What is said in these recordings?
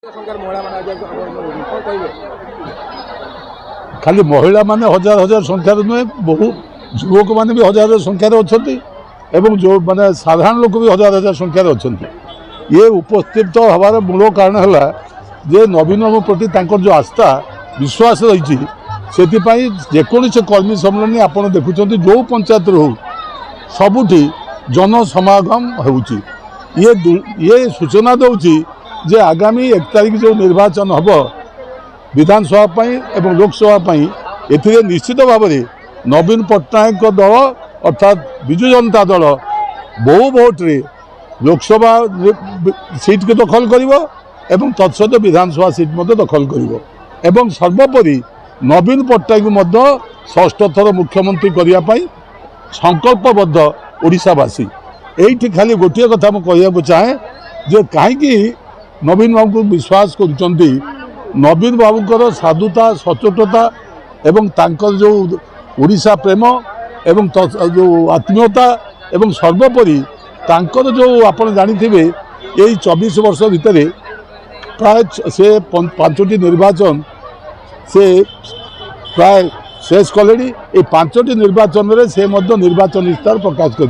खाली महिला माने हजार हजार संख्यार नुहे बहु युवक मैंने भी हजार हजार संख्यार अच्छा जो माने साधारण लोक भी हजार हजार संख्यार अच्छा ये उपस्थित हबार मूल कारण है जे नवीन बाबू प्रति जो आस्था विश्वास रही जेकोसी कर्मी सम्मेलन आप देखुं जो पंचायत हो सबुठी जनसमागम ये सूचना दूची जे आगामी 1 तारीख जो निर्वाचन हम विधानसभा एवं लोकसभा ए निश्चित भाव में नवीन पट्टनायक दल अर्थात विजु जनता दल बहु भोट्रे लोकसभा सीट को दखल कर तत्सत विधानसभा सीट दखल कर सर्वोपरि नवीन पट्टनायक षष्ठ थर मुख्यमंत्री करने संकल्पबद्ध ओडिशावासी ये खाली गोटे कथा मुझे चाहे जे कहीं नवीन बाबू को विश्वास करुँच नवीन बाबूकर साधुता सचोटता एवं तांकर जो ओडिशा प्रेम एवं जो आत्मीयता एवं सर्वोपरि तांकर जो आपण जानिथिबे यही 24 वर्ष भितर प्राय से 5टी निर्वाचन से प्राय शेष कले ये 5टी निर्वाचन में से निर्वाचन इस्तार प्रकाश कर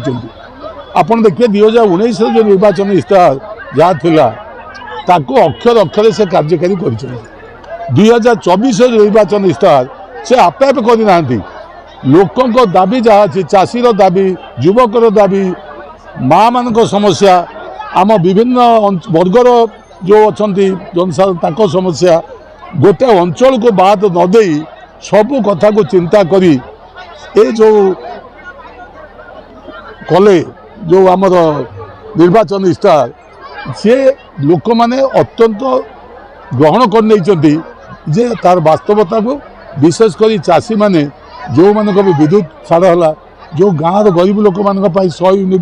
देखिए 2019 जो निर्वाचन इस्तार जहाँ थिला ताको अक्षर अक्षर से कार्यकारी कर 2024 निर्वाचन इस्तार से आपे आपे करना लोकों दाबी जहाँ अच्छी चाषीर दाबी युवकर दाबी माँ मान समस्या आम विभिन्न वर्गर जो अच्छा जनसाधारण समस्या गोटे अंचल को बात नदे सबू कथा को चिंता करी ए जो कले जो आमर निर्वाचन इस्तार सी लोक मैंने अत्यंत ग्रहण कर जे तार वास्तवता को विशेषकर चाषी मैंने जो मानक भी विद्युत छाड़ है जो गाँव गरीब लोक मान 100 यूनिट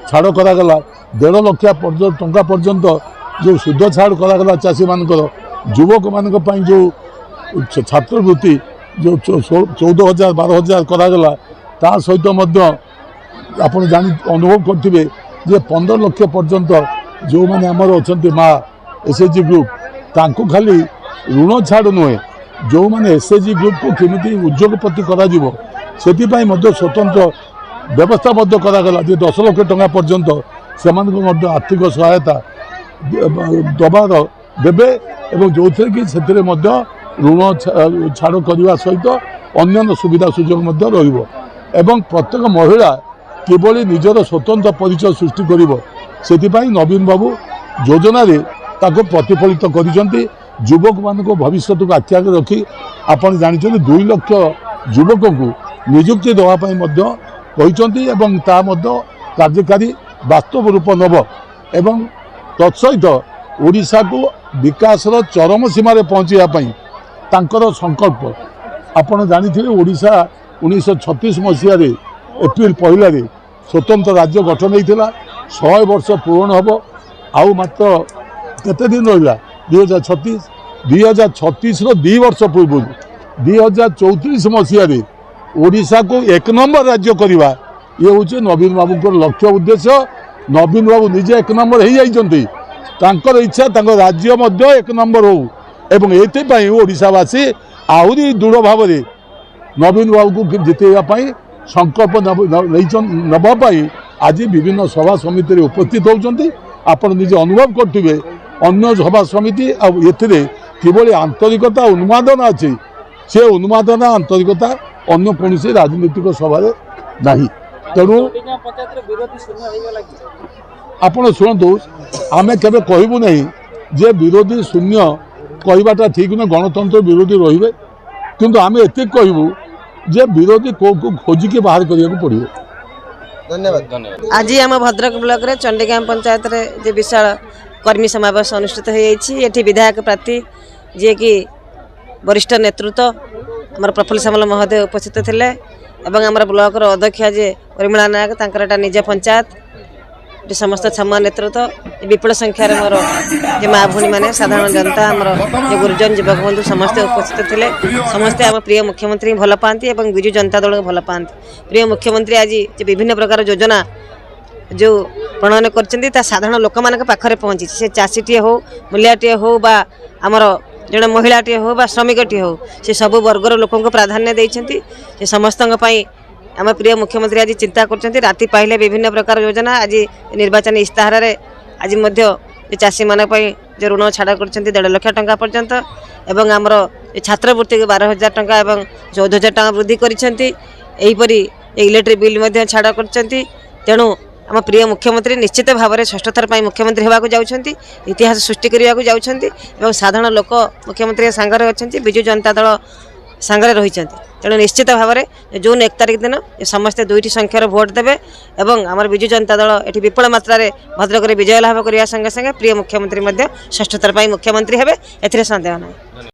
छाड़ करागला 1.5 लाख टंका पर्यंत जो सुध छाड़ करागला चाषी मानकर युवक मान जो छात्रवृत्ति जो 14,000 12,000 करागला ता सहित आप अनुभव करेंगे जे 15 लाख पर्यंत जो मैंने आमर अच्छा माँ एसएचजी ग्रुप तांको खाली ऋण छाड़ नुहे जो मैंने एसएचजी ग्रुप को केमिति उद्योगपति करा स्वतंत्र व्यवस्था करागला 10 लाख टंका पर्यंत से आर्थिक सहायता दबार देवे एवं जो थी से ऋण छाड़ करने सहित अन्य सुविधा सुजोग एवं प्रत्येक महिला किभली निजर स्वतंत्र परिचय सृष्टि कर नवीन बाबू योजना प्रतिफलित कर युवक मान भविष्य को आखि आगे रखी आपड़ जानते 2 लाख युवक को निजुक्ति देवाई कार्यकारी वास्तव रूप नब एवं तत्सहित ओडिशा को विकास चरम सीमार पहुँचापी तांकर संकल्प आपड़ जानी ओडिशा 1936 मसीह एप्रिल 1 स्वतंत्र राज्य गठन होता 100 वर्ष पूर्ण हम आउ मात्र केते दिन रहा 2036 2 वर्ष पूर्व 2034 मसीह ओडिशा को 1 नंबर राज्य करवा ये हूँ नवीन बाबू लक्ष्य उद्देश्य नवीन बाबू निजे 1 नंबर हो जाइए इच्छा राज्य 1 नंबर हो एवं ये ओडिशावासी आहरी दृढ़ भाव नवीन बाबू को जितेबाई संकल्प नवाई आज विभिन्न सभा समिति उपस्थित होती आप निजे अनुभव करेंगे अन्य सभा समिति आते किभली आंतरिकता उन्मादना अच्छी से उन्मादना आंतरिकता अन्य कौन राजनीतिक सभा नहीं तेणु आप शुणु आम के कहूँ नहीं जे विरोधी शून्य कहवाटा ठीक न गणतंत्र विरोधी रे किंतु आम एत कहूँ जे विरोधी को खोजिकी बाहर करने को पड़ो। धन्यवाद। आज आम भद्रक ब्लॉक रे चंडीगाम पंचायत रे जे विशाल कर्मी समावेश अनुष्ठित होती विधायक प्रार्थी जी कि वरिष्ठ नेतृत्व आम प्रफुल्ल सामल महोदय उपस्थित थे आम ब्लॉक अध्यक्ष जे परिमला नायक तांकर निज पंचायत समस्त छमा नेतृत्व विपुल संख्यार मोर जे माँ भूणी मैंने साधारण जनता आमर जो गुरुजन युवक बंधु समस्ते उपस्थित थे समस्ते आम प्रिय मुख्यमंत्री भल पाती और विजु जनता दल को भल पाती प्रिय मुख्यमंत्री आज विभिन्न प्रकार योजना जो प्रणयन कर साधारण लोक मान पाखे पहुँची से चाषीटे हो मूलियाटे हो बा आमर जड़े महिलाटे हो बा श्रमिकटे हो से सब वर्गर लोक प्राधान्य देते से समस्त आम प्रिय मुख्यमंत्री आज चिंता कर राति पाइले विभिन्न प्रकार योजना आज निर्वाचन इस्ताहार आज चाषी मान जो ऋण छाड़ कर 1.5 लाख टंका पर्यंत एवं आमर छात्रवृत्ति को 12,000 टंका एवं 14,000 टंका वृद्धि करीपरी इलेक्ट्रिक बिल छाड़ कर तेणु आम प्रिय मुख्यमंत्री निश्चित भाव में षष्ठ थर मुख्यमंत्री होगा जाउछंती इतिहास सृष्टि करने जाउछंती एवं साधारण लोक मुख्यमंत्री सांगरे अच्छी विजु जनता दल सांगरे रही तेणु निश्चित भाव में जून 1 तारिख दिन समस्ते 2टी संख्यार भोट देवे एवं आम विजु जनता दल ये विपुल मात्रा भद्रक विजय लाभ करने संगे संगे प्रिय मुख्यमंत्री षष्ठ थर मुख्यमंत्री हेबे एथिरे संदेह नहीं।